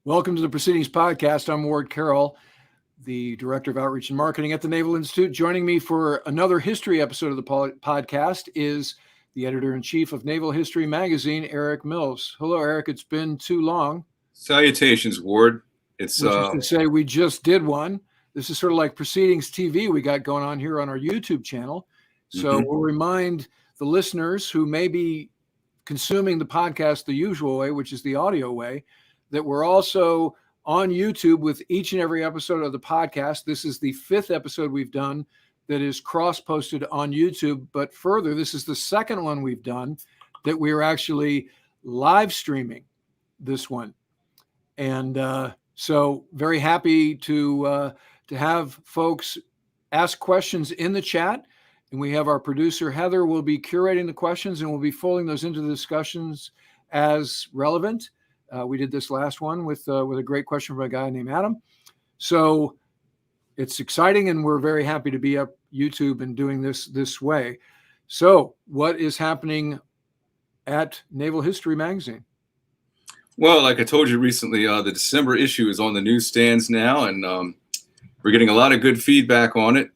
Welcome to the Proceedings Podcast. I'm Ward Carroll, the Director of Outreach and Marketing at the Naval Institute. Joining me for another history episode of the podcast is the Editor-in-Chief of Naval History Magazine, Eric Mills. Hello, Eric. It's been too long. Salutations, Ward. It's to say we just did one. This is sort of like Proceedings TV we got going on here on our YouTube channel. So we'll remind the listeners who may be consuming the podcast the usual way, which is the audio way, that we're also on YouTube with each and every episode of the podcast. This is the 5th episode we've done that is cross-posted on YouTube. But further, this is the second one we've done that we're actually live streaming this one. And so very happy to have folks ask questions in the chat. And we have our producer, Heather, will be curating the questions and we'll be folding those into the discussions as relevant. We did this last one with a great question from a guy named Adam. So it's exciting, and we're very happy to be up YouTube and doing this way. So what is happening at Naval History Magazine? Well, like I told you recently, the December issue is on the newsstands now, and we're getting a lot of good feedback on it.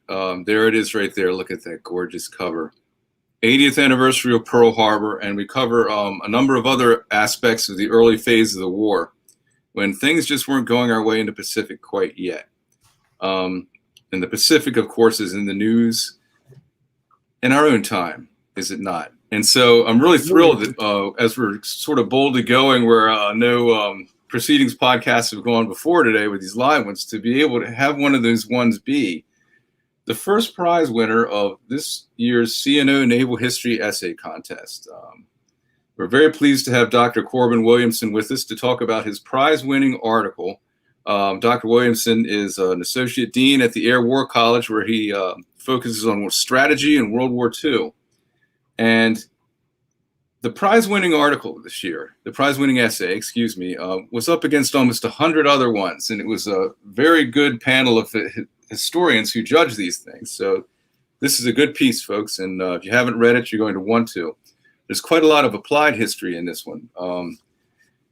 There it is right there. Look at that gorgeous cover. 80th anniversary of Pearl Harbor, and we cover a number of other aspects of the early phase of the war when things just weren't going our way in the Pacific quite yet. And the Pacific, of course, is in the news in our own time, is it not? And so I'm really thrilled that as we're sort of boldly going where no Proceedings podcasts have gone before today with these live ones, to be able to have one of those ones be the first prize winner of this year's CNO Naval History Essay Contest. We're very pleased to have Dr. Corbin Williamson with us to talk about his prize-winning article. Dr. Williamson is an associate dean at the Air War College, where he focuses on strategy in World War II. And the prize-winning article this year, the prize-winning essay, was up against almost 100 other ones. And it was a very good panel of historians who judge these things. So this is a good piece, folks. And if you haven't read it, you're going to want to. There's quite a lot of applied history in this one.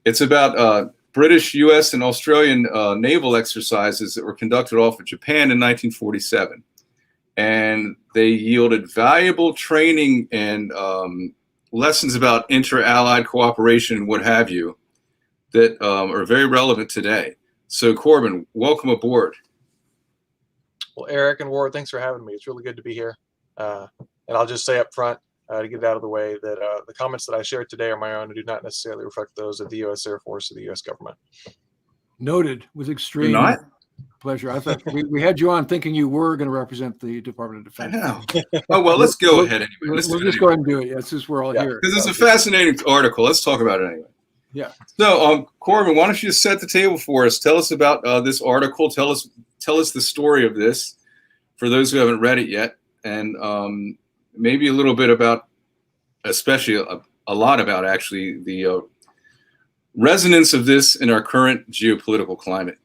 It's about British, U.S., and Australian naval exercises that were conducted off of Japan in 1947. And they yielded valuable training and lessons about inter-allied cooperation and what have you that are very relevant today. So Corbin, welcome aboard. Well, Eric and Ward, thanks for having me. It's really good to be here. And I'll just say up front, to get it out of the way, that the comments that I shared today are my own and do not necessarily reflect those of the U.S. Air Force or the U.S. government. Noted, with extreme pleasure. I thought we had you on thinking you were going to represent the Department of Defense. I know. Oh, well, let's go ahead anyway. We'll just go ahead and do it. Yeah, since we're all here. Because it's a fascinating article. Let's talk about it anyway. Yeah. So, Corbin, why don't you just set the table for us? Tell us about this article. Tell us the story of this for those who haven't read it yet, and maybe a little bit about, especially a lot about actually the resonance of this in our current geopolitical climate.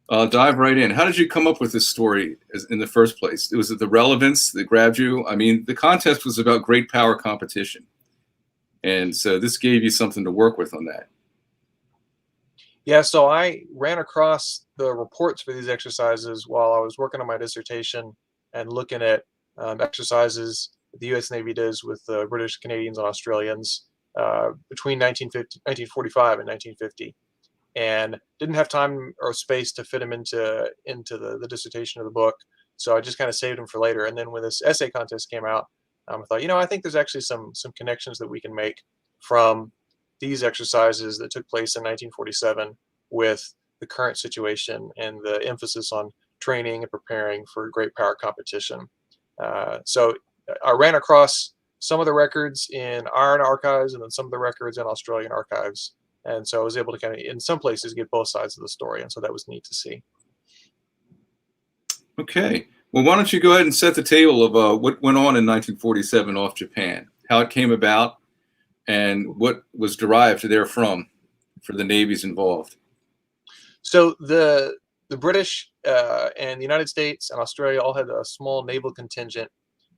Dive right in. How did you come up with this story in the first place? Was it the relevance that grabbed you? I mean, the contest was about great power competition. And so this gave you something to work with on that. Yeah, so I ran across the reports for these exercises while I was working on my dissertation and looking at exercises the U.S. Navy does with the British, Canadians, and Australians between 1945 and 1950. And didn't have time or space to fit them into the dissertation of the book. So I just kind of saved them for later. And then when this essay contest came out, I thought, I think there's actually some connections that we can make from these exercises that took place in 1947 with the current situation and the emphasis on training and preparing for great power competition. So I ran across some of the records in our archives and then some of the records in Australian archives. And so I was able to kind of, in some places, get both sides of the story. And so that was neat to see. Okay. Well, why don't you go ahead and set the table of what went on in 1947 off Japan, how it came about, and what was derived therefrom for the navies involved. So the British and the United States and Australia all had a small naval contingent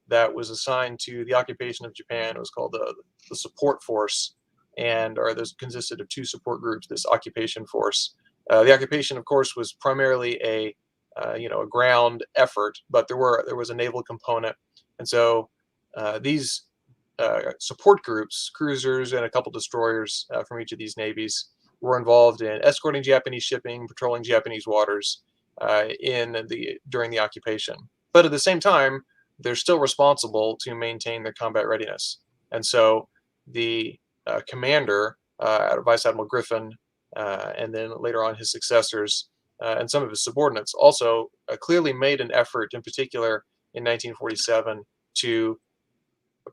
that was assigned to the occupation of Japan. It was called the support force. and those consisted of two support groups, this occupation force. The occupation, of course, was primarily a ground effort, but there was a naval component, and so these support groups, cruisers and a couple destroyers from each of these navies, were involved in escorting Japanese shipping, patrolling Japanese waters during the occupation. But at the same time, they're still responsible to maintain their combat readiness. And so the commander, Vice Admiral Griffin, and then later on his successors and some of his subordinates also clearly made an effort, in particular in 1947, to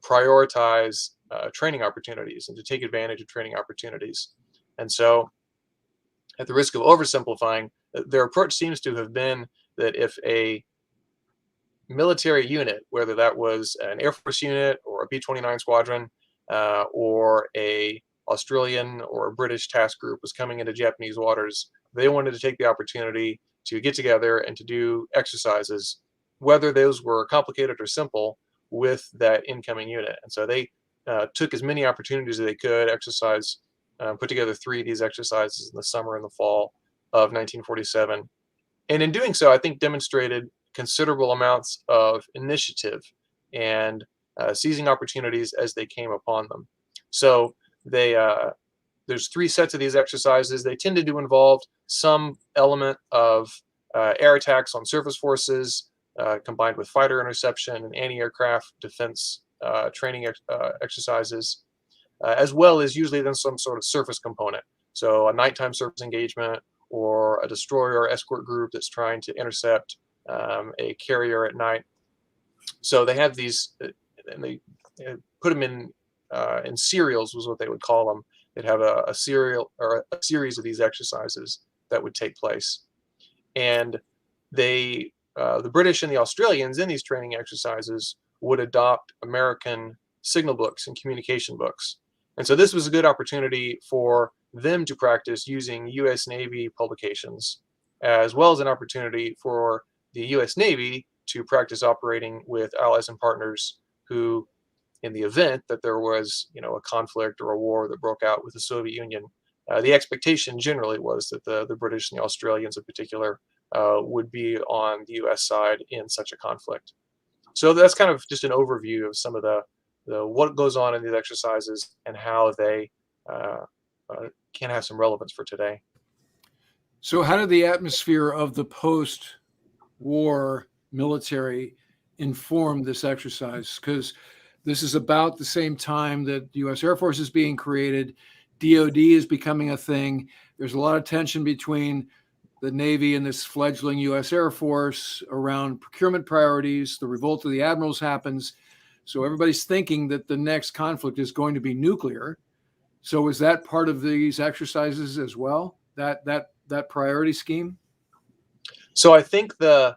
prioritize training opportunities and to take advantage of training opportunities. And so, at the risk of oversimplifying, their approach seems to have been that if a military unit, whether that was an Air Force unit or a B-29 squadron or a Australian or a British task group was coming into Japanese waters, they wanted to take the opportunity to get together and to do exercises, whether those were complicated or simple, with that incoming unit. And so they took as many opportunities as they could, put together 3 of these exercises in the summer and the fall of 1947. And in doing so, I think demonstrated considerable amounts of initiative and seizing opportunities as they came upon them. So there's 3 sets of these exercises. They tended to involve some element of air attacks on surface forces, combined with fighter interception and anti-aircraft defense training exercises, as well as usually then some sort of surface component. So a nighttime surface engagement or a destroyer or escort group that's trying to intercept a carrier at night. So they had these, and they put them in serials, was what they would call them. They'd have a serial or a series of these exercises that would take place. And the British and the Australians in these training exercises would adopt American signal books and communication books. And so this was a good opportunity for them to practice using U.S. Navy publications, as well as an opportunity for the U.S. Navy to practice operating with allies and partners who, in the event that there was, a conflict or a war that broke out with the Soviet Union, the expectation generally was that the British and the Australians in particular would be on the U.S. side in such a conflict. So that's kind of just an overview of some of the what goes on in these exercises and how they can have some relevance for today. So how did the atmosphere of the post-war military inform this exercise? Because this is about the same time that the U.S. Air Force is being created. DOD is becoming a thing. There's a lot of tension between the Navy and this fledgling U.S. Air Force around procurement priorities. The revolt of the admirals happens. So everybody's thinking that the next conflict is going to be nuclear. So is that part of these exercises as well, that priority scheme? So I think the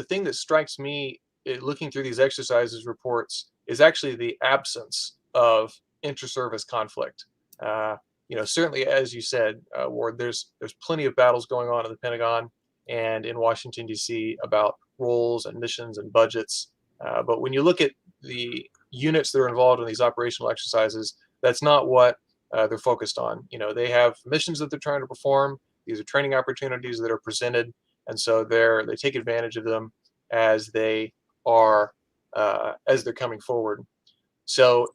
thing that strikes me looking through these exercises reports is actually the absence of inter-service conflict. Certainly, as you said, Ward, there's plenty of battles going on in the Pentagon and in Washington, D.C. about roles and missions and budgets. But when you look at the units that are involved in these operational exercises, that's not what they're focused on. They have missions that they're trying to perform. These are training opportunities that are presented, and so they take advantage of them as they are as they're coming forward. So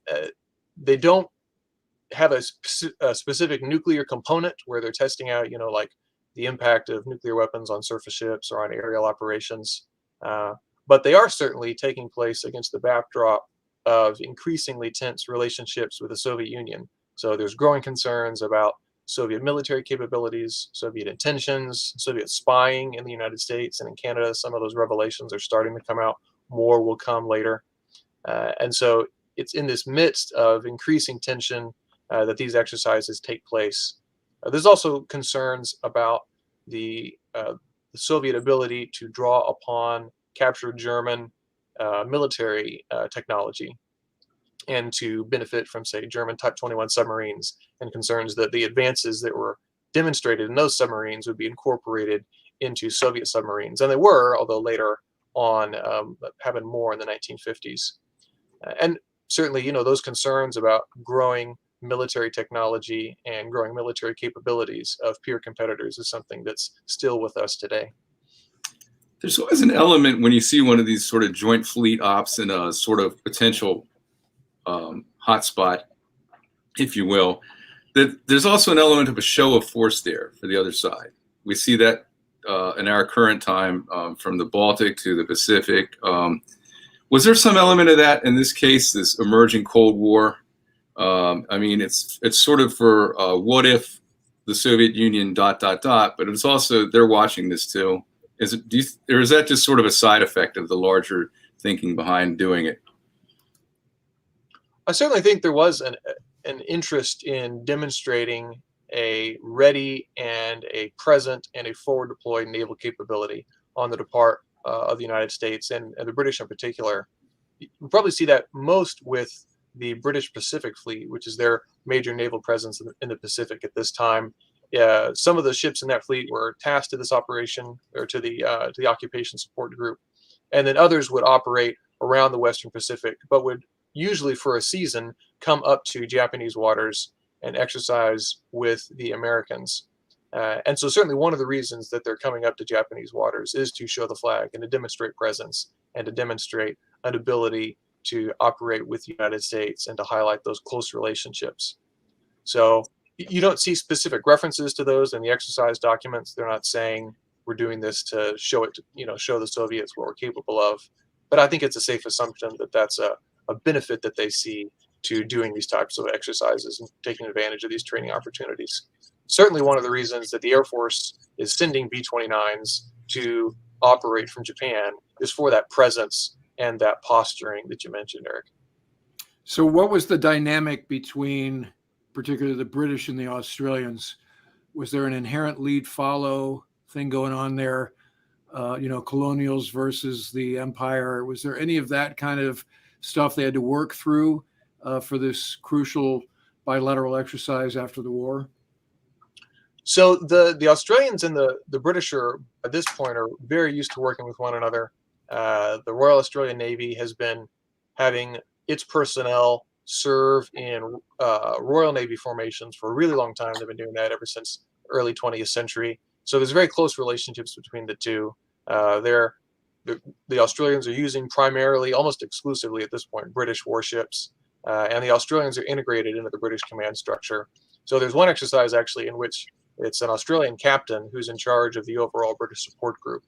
they don't have a specific nuclear component where they're testing out, like the impact of nuclear weapons on surface ships or on aerial operations. But they are certainly taking place against the backdrop of increasingly tense relationships with the Soviet Union. So there's growing concerns about Soviet military capabilities, Soviet intentions, Soviet spying in the United States and in Canada. Some of those revelations are starting to come out. More will come later. And so it's in this midst of increasing tension that these exercises take place. There's also concerns about the Soviet ability to draw upon captured German military technology and to benefit from, say, German Type 21 submarines, and concerns that the advances that were demonstrated in those submarines would be incorporated into Soviet submarines. And they were, although later on happened more in the 1950s. And certainly, those concerns about growing military technology and growing military capabilities of peer competitors is something that's still with us today. There's always an element when you see one of these sort of joint fleet ops in a sort of potential hotspot, if you will, that there's also an element of a show of force there for the other side. We see that in our current time from the Baltic to the Pacific. Was there some element of that in this case, this emerging Cold War? I mean, it's sort of for what if the Soviet Union ... but it's also they're watching this too. Or is that just sort of a side effect of the larger thinking behind doing it? I certainly think there was an interest in demonstrating a ready and a present and a forward deployed naval capability on the part of the United States and the British in particular. You probably see that most with the British Pacific Fleet, which is their major naval presence in the Pacific at this time. Some of the ships in that fleet were tasked to this operation or to the occupation support group, and then others would operate around the Western Pacific, but would usually for a season come up to Japanese waters and exercise with the Americans. And so certainly one of the reasons that they're coming up to Japanese waters is to show the flag and to demonstrate presence and to demonstrate an ability to operate with the United States and to highlight those close relationships. So you don't see specific references to those in the exercise documents. They're not saying we're doing this to show it, show the Soviets what we're capable of. But I think it's a safe assumption that that's a benefit that they see to doing these types of exercises and taking advantage of these training opportunities. Certainly one of the reasons that the Air Force is sending B-29s to operate from Japan is for that presence and that posturing that you mentioned, Eric. So what was the dynamic between particularly the British and the Australians? Was there an inherent lead-follow thing going on there? Colonials versus the empire. Was there any of that kind of stuff they had to work through for this crucial bilateral exercise after the war? So the Australians and the British are, at this point, are very used to working with one another. The Royal Australian Navy has been having its personnel serve in Royal Navy formations for a really long time. They've been doing that ever since early 20th century. So there's very close relationships between the two. The Australians are using primarily, almost exclusively at this point, British warships, and the Australians are integrated into the British command structure. So there's one exercise actually in which it's an Australian captain who's in charge of the overall British support group.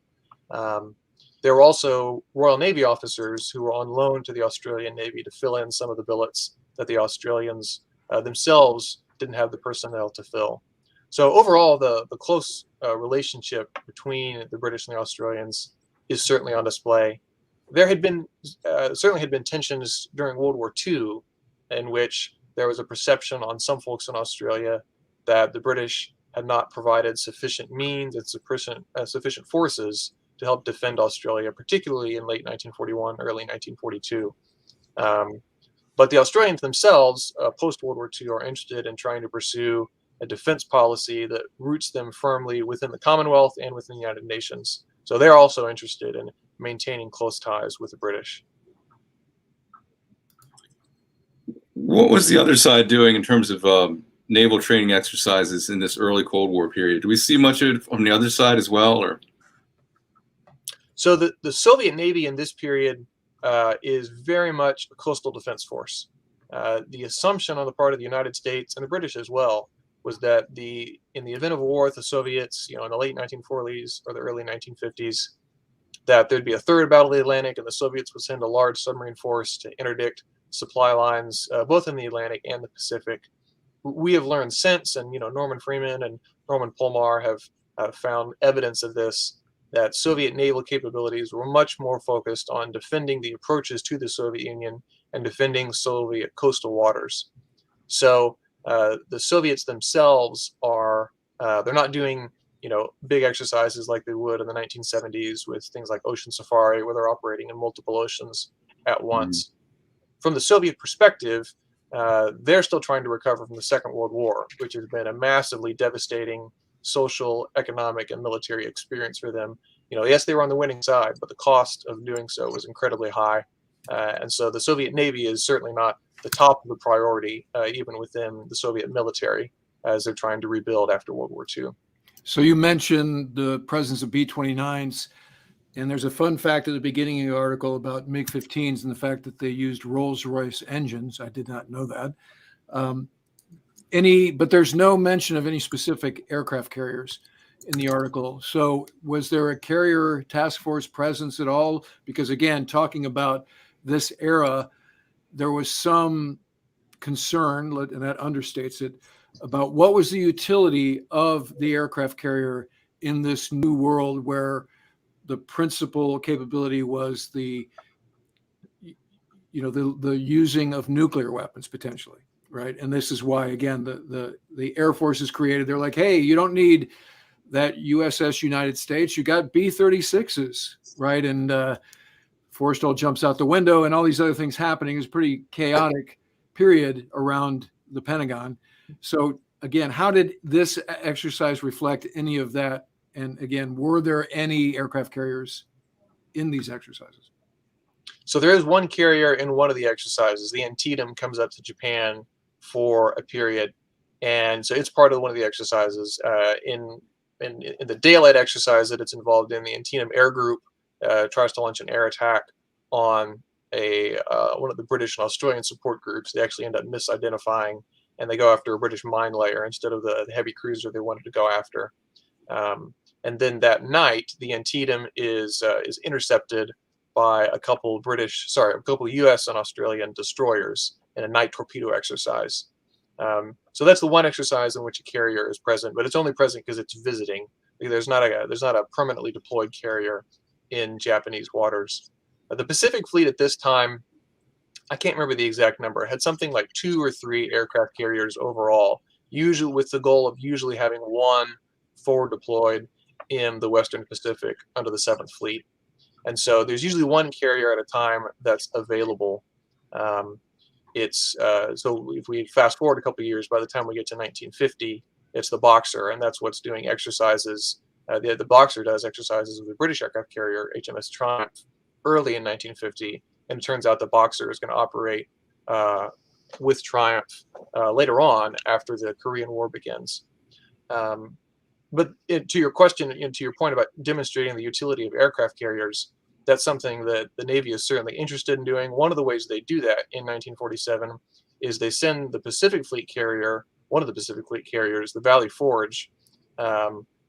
There were also Royal Navy officers who were on loan to the Australian Navy to fill in some of the billets that the Australians themselves didn't have the personnel to fill. So overall, the close relationship between the British and the Australians is certainly on display. There had been certainly had been tensions during World War II in which there was a perception on some folks in Australia that the British had not provided sufficient means and sufficient forces to help defend Australia, particularly in late 1941, early 1942. But the Australians themselves, post-World War II, are interested in trying to pursue a defense policy that roots them firmly within the Commonwealth and within the United Nations. So they're also interested in maintaining close ties with the British. What was the other side doing in terms of naval training exercises in this early Cold War period? Do we see much of it from the other side as well, or? So the Soviet Navy in this period is very much a coastal defense force. The assumption on the part of the United States and the British as well was that in the event of a war with the Soviets, in the late 1940s or the early 1950s, that there'd be a third Battle of the Atlantic and the Soviets would send a large submarine force to interdict supply lines, both in the Atlantic and the Pacific. We have learned since, and Norman Freeman and Norman Polmar have found evidence of this, that Soviet naval capabilities were much more focused on defending the approaches to the Soviet Union and defending Soviet coastal waters. So the Soviets themselves they're not doing big exercises like they would in the 1970s with things like Ocean Safari, where they're operating in multiple oceans at once. From the Soviet perspective, they're still trying to recover from the Second World War, which has been a massively devastating social, economic, and military experience for them. Yes, they were on the winning side, but the cost of doing so was incredibly high. And so the Soviet Navy is certainly not the top of the priority, even within the Soviet military, as they're trying to rebuild after World War II. So you mentioned the presence of B-29s, and there's a fun fact at the beginning of the article about MiG-15s and the fact that they used Rolls-Royce engines. I did not know that. But there's no mention of any specific aircraft carriers in the article. So was there a carrier task force presence at all? Because again, talking about this era, there was some concern, and that understates it, about what was the utility of the aircraft carrier in this new world where the principal capability was the using of nuclear weapons potentially, right? And this is why, again, the Air Force is created. They're like, hey, you don't need that USS United States. You got B-36s, right? And Forrestal jumps out the window, and all these other things happening. Is pretty chaotic period around the Pentagon. So again, how did this exercise reflect any of that? And again, were there any aircraft carriers in these exercises? So there is one carrier in one of the exercises. The Antietam comes up to Japan for a period, and so it's part of one of the exercises. In the daylight exercise that it's involved in, the Antietam Air Group tries to launch an air attack on one of the British and Australian support groups. They actually end up misidentifying, and they go after a British mine layer instead of the heavy cruiser they wanted to go after. And then that night, the Antietam is intercepted by a couple U.S. and Australian destroyers in a night torpedo exercise. So that's the one exercise in which a carrier is present, but it's only present because it's visiting. There's not a permanently deployed carrier in Japanese waters. The Pacific Fleet at this time, I can't remember the exact number, it had something like 2 or 3 aircraft carriers overall, usually with the goal of usually having one forward deployed in the Western Pacific under the 7th Fleet. And so there's usually one carrier at a time that's available. So if we fast forward a couple of years, by the time we get to 1950, it's the Boxer, and that's what's doing exercises. The Boxer does exercises with the British aircraft carrier HMS Triumph early in 1950, and it turns out the Boxer is going to operate with Triumph later on after the Korean War begins. But to your question, to your point about demonstrating the utility of aircraft carriers, that's something that the Navy is certainly interested in doing. One of the ways they do that in 1947 is they send the Pacific Fleet carrier, one of the Pacific Fleet carriers, the Valley Forge.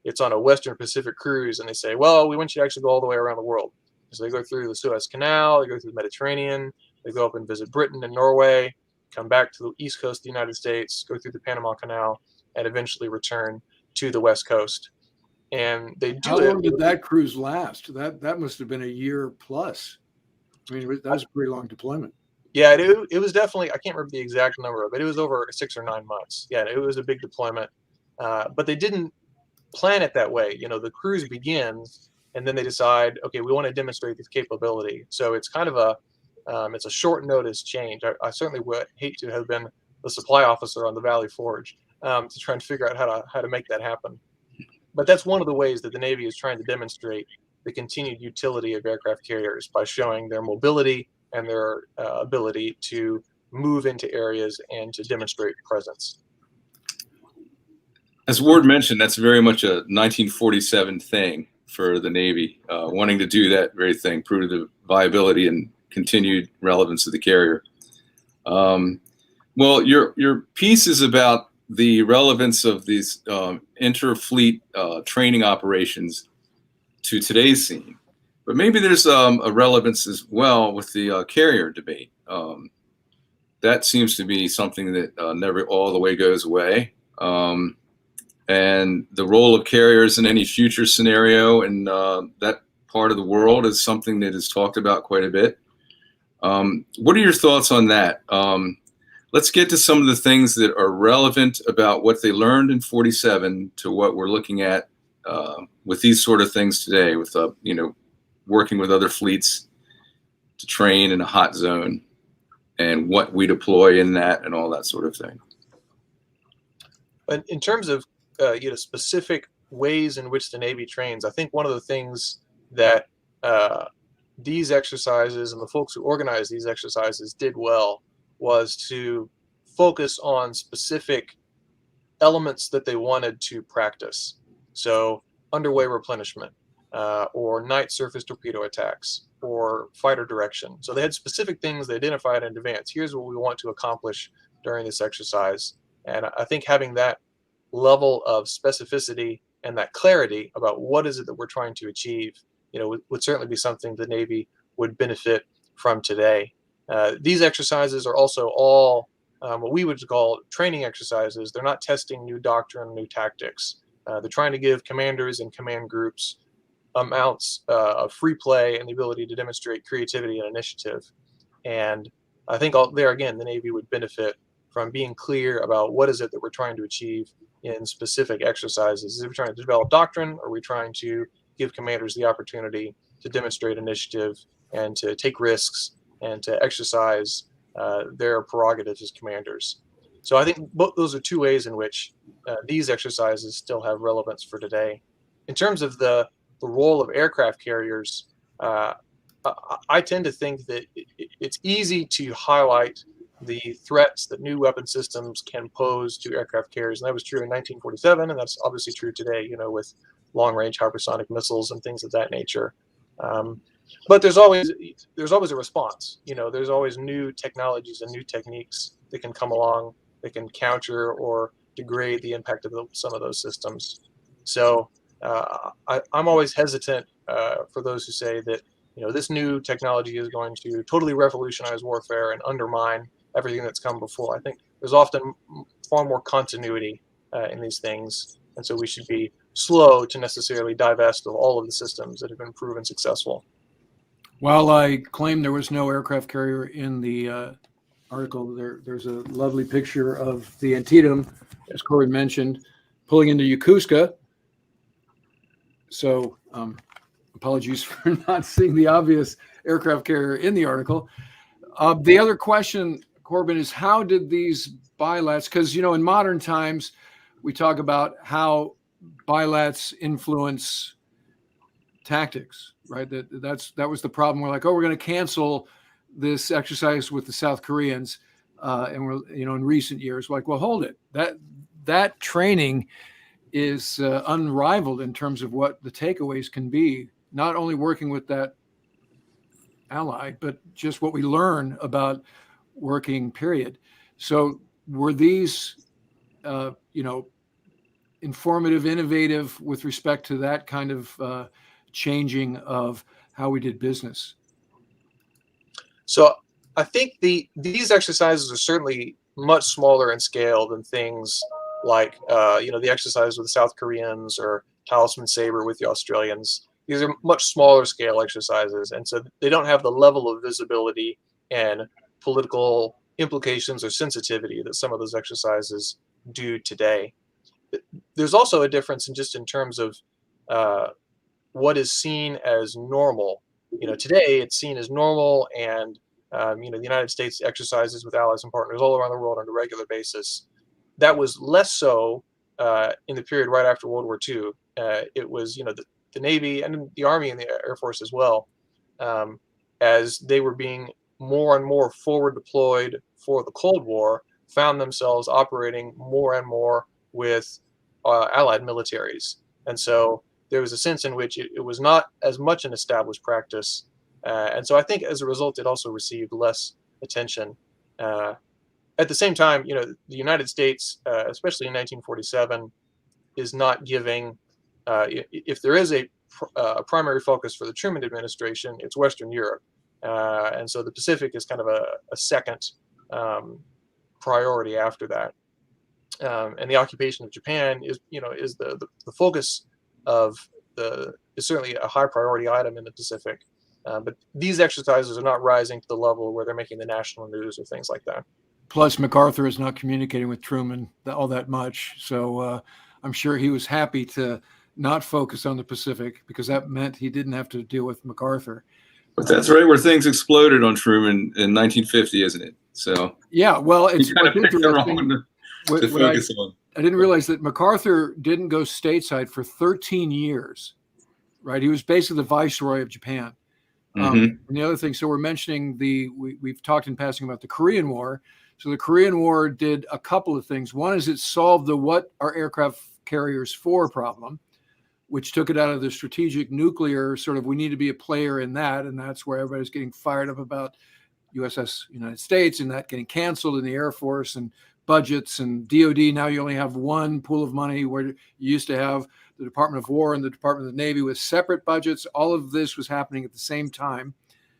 It's on a Western Pacific cruise, and they say, well, we want you to actually go all the way around the world. So they go through the Suez Canal, they go through the Mediterranean, they go up and visit Britain and Norway, come back to the east coast of the United States, go through the Panama Canal, and eventually return to the West Coast. And they do How long did that cruise last? That must have been a year plus. I mean, that was a pretty long deployment. Yeah, it was definitely, I can't remember the exact number, but it was over 6 or 9 months. Yeah, it was a big deployment. But they didn't plan it that way. The cruise begins, and then they decide, okay, we want to demonstrate this capability. So it's kind of it's a short notice change. I certainly would hate to have been the supply officer on the Valley Forge to try and figure out how to make that happen. But that's one of the ways that the Navy is trying to demonstrate the continued utility of aircraft carriers by showing their mobility and their ability to move into areas and to demonstrate presence. As Ward mentioned, that's very much a 1947 thing for the Navy, wanting to do that very thing, prove the viability and continued relevance of the carrier. Well, your piece is about the relevance of these interfleet training operations to today's scene. But maybe there's a relevance as well with the carrier debate. That seems to be something that never all the way goes away. And the role of carriers in any future scenario in that part of the world is something that is talked about quite a bit. What are your thoughts on that? Let's get to some of the things that are relevant about what they learned in 47 to what we're looking at with these sort of things today, with working with other fleets to train in a hot zone and what we deploy in that and all that sort of thing. But in terms of specific ways in which the Navy trains, I think one of the things that these exercises and the folks who organize these exercises did well was to focus on specific elements that they wanted to practice. So underway replenishment, or night surface torpedo attacks, or fighter direction. So they had specific things they identified in advance. Here's what we want to accomplish during this exercise. And I think having that level of specificity and that clarity about what is it that we're trying to achieve, would certainly be something the Navy would benefit from today. These exercises are also all what we would call training exercises. They're not testing new doctrine, new tactics. They're trying to give commanders and command groups amounts of free play and the ability to demonstrate creativity and initiative. And I think there again, the Navy would benefit from being clear about what is it that we're trying to achieve in specific exercises. Is it trying to develop doctrine, or are we trying to give commanders the opportunity to demonstrate initiative and to take risks and to exercise their prerogatives as commanders? So I think both those are two ways in which these exercises still have relevance for today. In terms of the role of aircraft carriers, I tend to think that it's easy to highlight the threats that new weapon systems can pose to aircraft carriers. And that was true in 1947, and that's obviously true today, with long-range hypersonic missiles and things of that nature. But there's always a response. There's always new technologies and new techniques that can come along that can counter or degrade the impact of some of those systems. So I'm always hesitant for those who say that this new technology is going to totally revolutionize warfare and undermine everything that's come before. I think there's often far more continuity in these things, and so we should be slow to necessarily divest of all of the systems that have been proven successful. While I claim there was no aircraft carrier in the article, there's a lovely picture of the Antietam, as Corbin mentioned, pulling into Yokosuka. So apologies for not seeing the obvious aircraft carrier in the article. The other question, Corbin, is how did these bilats, because, in modern times, we talk about how bilats influence tactics, right? That was the problem. We're like, we're going to cancel this exercise with the South Koreans. And we're, in recent years, like, well, hold it. That training is unrivaled in terms of what the takeaways can be, not only working with that ally, but just what we learn about working, period. So were these, informative, innovative with respect to that kind of changing of how we did business? So I think these exercises are certainly much smaller in scale than things like, the exercise with the South Koreans or Talisman Sabre with the Australians. These are much smaller scale exercises, and so they don't have the level of visibility and political implications or sensitivity that some of those exercises do today. There's also a difference in terms of what is seen as normal. Today it's seen as normal, and the United States exercises with allies and partners all around the world on a regular basis. That was less so in the period right after World War II. It was, the Navy and the Army and the Air Force as well, as they were being more and more forward deployed for the Cold War, found themselves operating more and more with allied militaries. And so there was a sense in which it was not as much an established practice. And so I think as a result, it also received less attention. At the same time, the United States, especially in 1947, is not giving, if there is a primary focus for the Truman administration, it's Western Europe. And so the Pacific is kind of a second priority after that. And the occupation of Japan is the focus of is certainly a high priority item in the Pacific. But these exercises are not rising to the level where they're making the national news or things like that. Plus, MacArthur is not communicating with Truman all that much. So I'm sure he was happy to not focus on the Pacific, because that meant he didn't have to deal with MacArthur. But that's right where things exploded on Truman in 1950, isn't it? So yeah, well, it's kind of picked the wrong one to focus on. I didn't realize that MacArthur didn't go stateside for 13 years, right? He was basically the viceroy of Japan. And the other thing, so we're mentioning we've talked in passing about the Korean War. So the Korean War did a couple of things. One is it solved the what are aircraft carriers for problem, which took it out of the strategic nuclear sort of, we need to be a player in that. And that's where everybody's getting fired up about USS United States and that getting canceled in the Air Force and budgets and DOD. Now you only have one pool of money where you used to have the Department of War and the Department of the Navy with separate budgets. All of this was happening at the same time.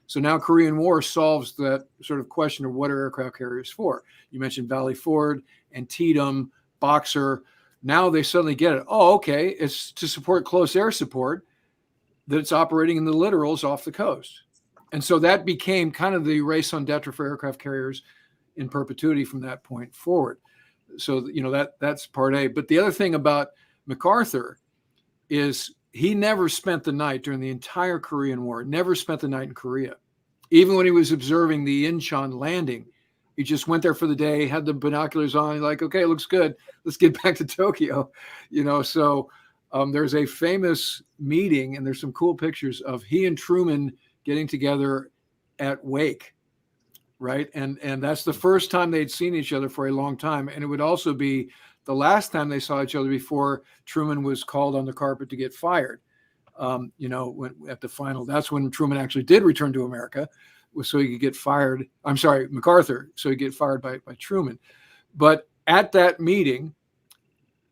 So now Korean War solves that sort of question of what are aircraft carriers for. You mentioned Valley Forge, Antietam, Boxer. Now they suddenly get it. Oh, okay. It's to support close air support that it's operating in the littorals off the coast. And so that became kind of the raison d'etre for aircraft carriers in perpetuity from that point forward. So, that's part A. But the other thing about MacArthur is he never spent the night during the entire Korean War, never spent the night in Korea. Even when he was observing the Incheon landing, he just went there for the day, had the binoculars on, like, okay, it looks good. Let's get back to Tokyo. So there's a famous meeting, and there's some cool pictures of he and Truman getting together at Wake, right? And that's the first time they'd seen each other for a long time. And it would also be the last time they saw each other before Truman was called on the carpet to get fired. When at the final, that's when Truman actually did return to America, so he could get fired. I'm sorry, MacArthur, so he'd get fired by Truman. But at that meeting,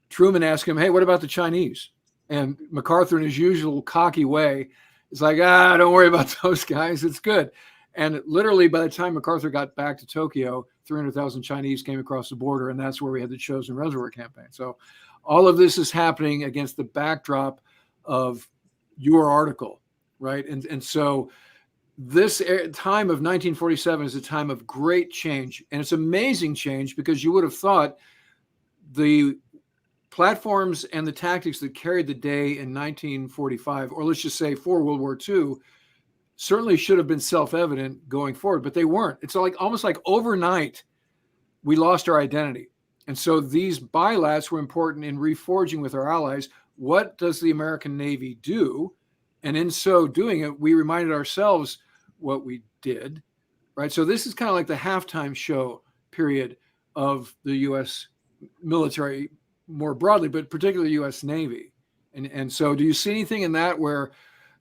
Truman asked him, hey, what about the Chinese? And MacArthur, in his usual cocky way, is like, don't worry about those guys. It's good. And literally, by the time MacArthur got back to Tokyo, 300,000 Chinese came across the border, and that's where we had the Chosin Reservoir campaign. So all of this is happening against the backdrop of your article, right? And so this time of 1947 is a time of great change. And it's amazing change because you would have thought the platforms and the tactics that carried the day in 1945, or let's just say for World War II, certainly should have been self-evident going forward, but they weren't. It's like almost like overnight, we lost our identity. And so these bilats were important in reforging with our allies. What does the American Navy do? And in so doing it, we reminded ourselves what we did, right? So this is kind of like the halftime show period of the U.S. military more broadly, but particularly U.S. Navy. And so do you see anything in that where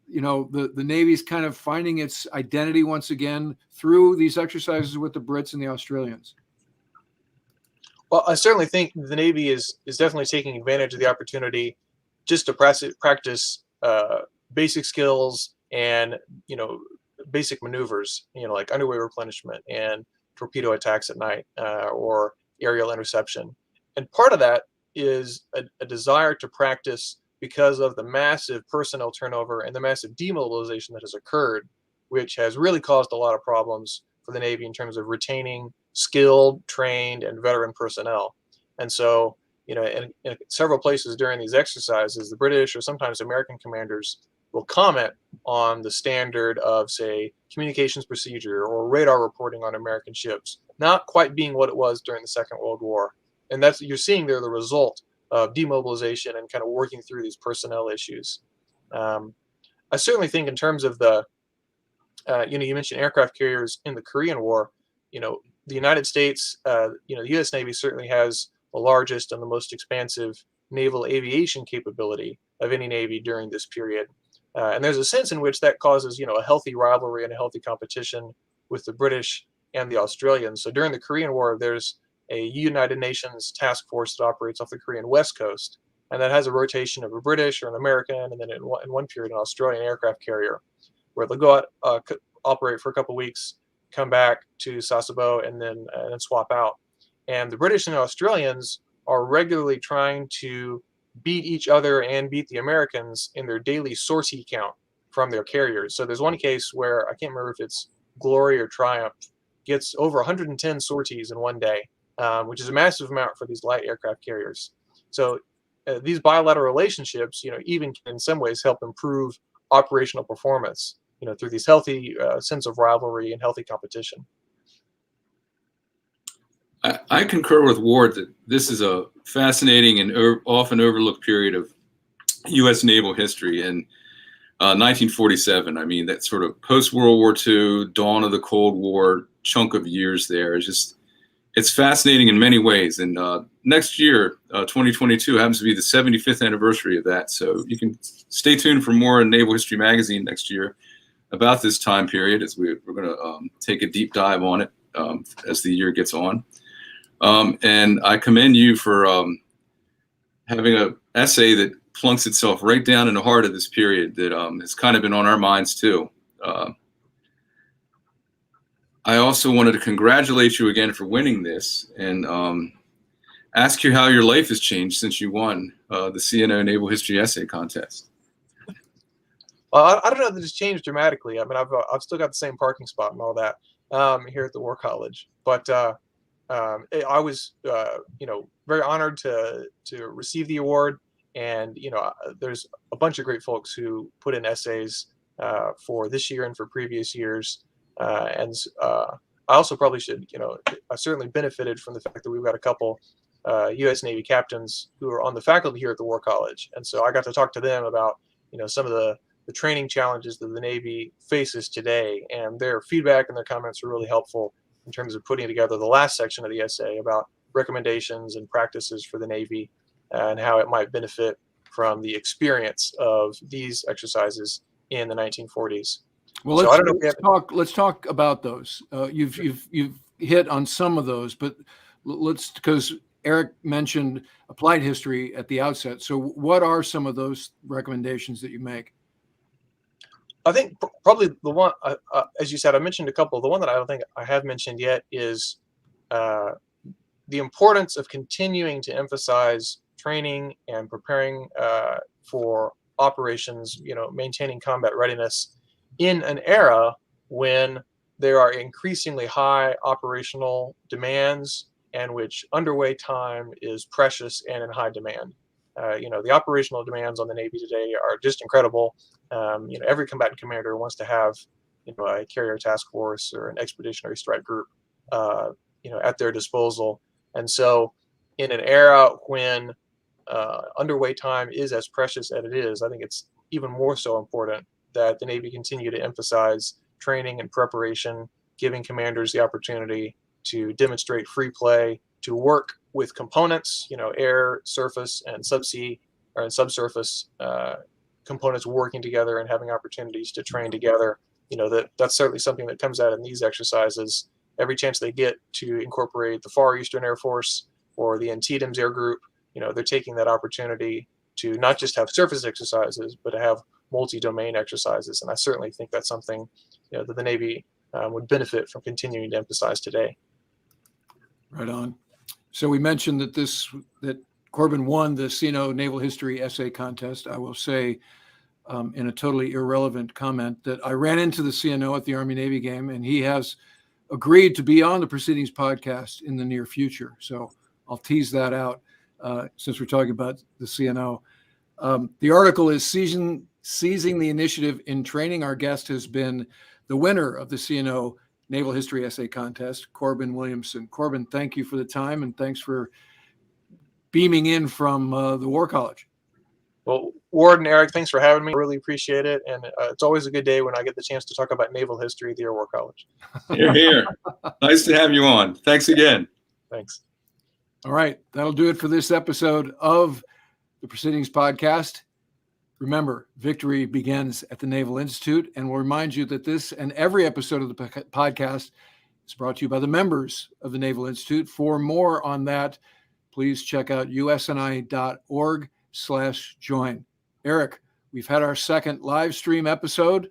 the Navy's kind of finding its identity once again through these exercises with the Brits and the Australians? Well, I certainly think the Navy is definitely taking advantage of the opportunity just to practice basic skills and, basic maneuvers, like underway replenishment and torpedo attacks at night or aerial interception. And part of that is a desire to practice because of the massive personnel turnover and the massive demobilization that has occurred, which has really caused a lot of problems for the Navy in terms of retaining skilled, trained, and veteran personnel. And so, in several places during these exercises, the British or sometimes American commanders will comment on the standard of, say, communications procedure or radar reporting on American ships, not quite being what it was during the Second World War. And that's, you're seeing there the result of demobilization and kind of working through these personnel issues. I certainly think in terms of the, you mentioned aircraft carriers in the Korean War, the United States, the U.S. Navy certainly has the largest and the most expansive naval aviation capability of any Navy during this period. And there's a sense in which that causes, a healthy rivalry and a healthy competition with the British and the Australians. So during the Korean War, there's a United Nations task force that operates off the Korean west coast, and that has a rotation of a British or an American, and then in one period an Australian aircraft carrier, where they'll go out, operate for a couple of weeks, come back to Sasebo, and then swap out. And the British and the Australians are regularly trying to beat each other and beat the Americans in their daily sortie count from their carriers. So there's one case where, I can't remember if it's Glory or Triumph, gets over 110 sorties in one day, which is a massive amount for these light aircraft carriers. So these bilateral relationships, even can in some ways help improve operational performance, through these healthy sense of rivalry and healthy competition. I concur with Ward that this is a fascinating and often overlooked period of U.S. naval history. And 1947. I mean, that sort of post-World War II, dawn of the Cold War chunk of years there is just, it's fascinating in many ways. And next year, 2022, happens to be the 75th anniversary of that. So you can stay tuned for more in Naval History Magazine next year about this time period, as we're going to take a deep dive on it as the year gets on. And I commend you for having an essay that plunks itself right down in the heart of this period that has kind of been on our minds too. I also wanted to congratulate you again for winning this and ask you how your life has changed since you won the CNO Naval History Essay Contest. Well, I don't know that it's changed dramatically. I mean, I've still got the same parking spot and all that here at the War College, but I was very honored to receive the award. And there's a bunch of great folks who put in essays for this year and for previous years. I also probably should, I certainly benefited from the fact that we've got a couple U.S. Navy captains who are on the faculty here at the War College. And so I got to talk to them about, some of the training challenges that the Navy faces today. And their feedback and their comments were really helpful in terms of putting together the last section of the essay about recommendations and practices for the Navy and how it might benefit from the experience of these exercises in the 1940s. Well, so I don't know let's talk about those. You've hit on some of those, but because Eric mentioned applied history at the outset. So what are some of those recommendations that you make? I think probably the one, as you said, I mentioned a couple. The one that I don't think I have mentioned yet is the importance of continuing to emphasize training and preparing for operations, maintaining combat readiness in an era when there are increasingly high operational demands and which underway time is precious and in high demand. The operational demands on the Navy today are just incredible. Every combatant commander wants to have, a carrier task force or an expeditionary strike group, at their disposal. And so in an era when underway time is as precious as it is, I think it's even more so important that the Navy continue to emphasize training and preparation, giving commanders the opportunity to demonstrate free play, to work with components, air, surface, and subsea or subsurface components working together and having opportunities to train together. That's certainly something that comes out in these exercises. Every chance they get to incorporate the Far Eastern Air Force or the Antietam's Air Group, they're taking that opportunity to not just have surface exercises, but to have multi-domain exercises. And I certainly think that's something that the Navy would benefit from continuing to emphasize today. Right on. So we mentioned that Corbin won the CNO Naval History Essay Contest. I will say in a totally irrelevant comment that I ran into the CNO at the Army-Navy game, and he has agreed to be on the Proceedings podcast in the near future. So I'll tease that out since we're talking about the CNO. The article is Seizing the Initiative in Training. Our guest has been the winner of the CNO Naval History Essay Contest, Corbin Williamson. Corbin, thank you for the time, and thanks for beaming in from the War College. Well, Ward and Eric, thanks for having me. I really appreciate it. And it's always a good day when I get the chance to talk about naval history at the Air War College. You're here. Nice to have you on. Thanks again. Thanks. All right. That'll do it for this episode of the Proceedings Podcast. Remember, victory begins at the Naval Institute, and we'll remind you that this and every episode of the podcast is brought to you by the members of the Naval Institute. For more on that, please check out usni.org/join. Eric, we've had our second live stream episode.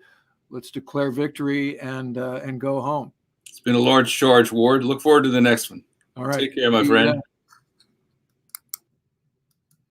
Let's declare victory and go home. It's been a large charge, Ward. Look forward to the next one. All right. Take care, my friend.